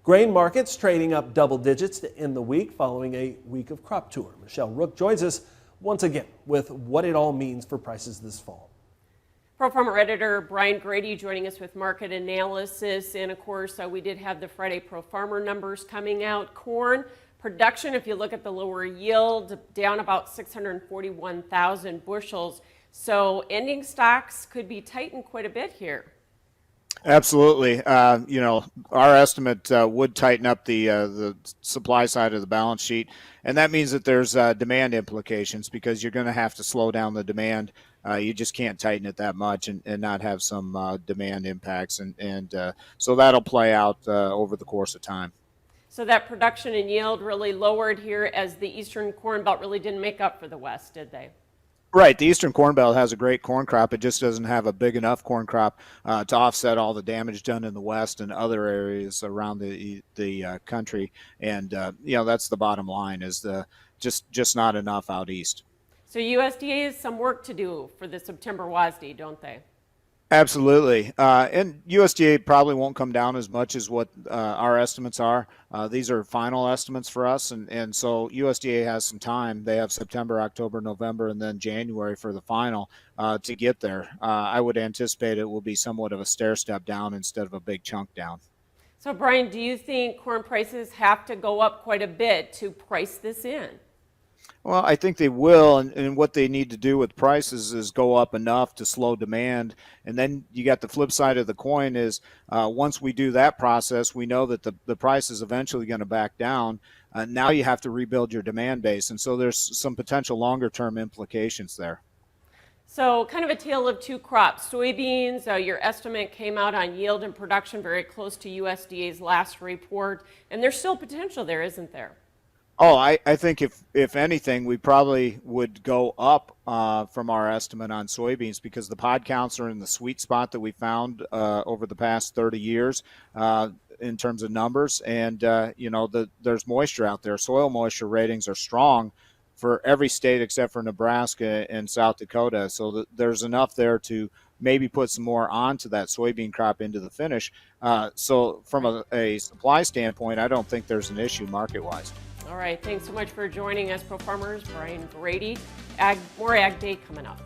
Grain markets trading up double digits to end the week following a week of crop tour. Michelle Rook joins us once again with what it all means for prices this fall. Pro Farmer editor Brian Grady joining us with market analysis. And of course, we did have the Friday Pro Farmer numbers coming out. Corn production, if you look at the lower yield, down about 641,000 bushels. So ending stocks could be tightened quite a bit here. Absolutely. Our estimate would tighten up the supply side of the balance sheet, and that means that there's demand implications because you're going to have to slow down the demand. You just can't tighten it that much and not have some demand impacts, and so that'll play out over the course of time. So that production and yield really lowered here as the Eastern Corn Belt really didn't make up for the West, did they? Right. The Eastern Corn Belt has a great corn crop. It just doesn't have a big enough corn crop to offset all the damage done in the West and other areas around the country. And, that's the bottom line is just not enough out East. So USDA has some work to do for the September WASDE, don't they? Absolutely. And USDA probably won't come down as much as what our estimates are. These are final estimates for us. And so USDA has some time. They have September, October, November, and then January for the final to get there. I would anticipate it will be somewhat of a stair step down instead of a big chunk down. So, Brian, do you think corn prices have to go up quite a bit to price this in? Well, I think they will, and what they need to do with prices is go up enough to slow demand. And then you got the flip side of the coin is once we do that process, we know that the price is eventually going to back down. Now you have to rebuild your demand base, and so there's some potential longer-term implications there. So kind of a tale of two crops. Soybeans, your estimate came out on yield and production very close to USDA's last report, and there's still potential there, isn't there? Oh, I think if anything, we probably would go up from our estimate on soybeans because the pod counts are in the sweet spot that we found over the past 30 years in terms of numbers. And, there's moisture out there. Soil moisture ratings are strong for every state except for Nebraska and South Dakota. So there's enough there to maybe put some more onto that soybean crop into the finish. So from a supply standpoint, I don't think there's an issue market-wise. All right, thanks so much for joining us, Pro Farmers. Brian Grady. More Ag Day coming up.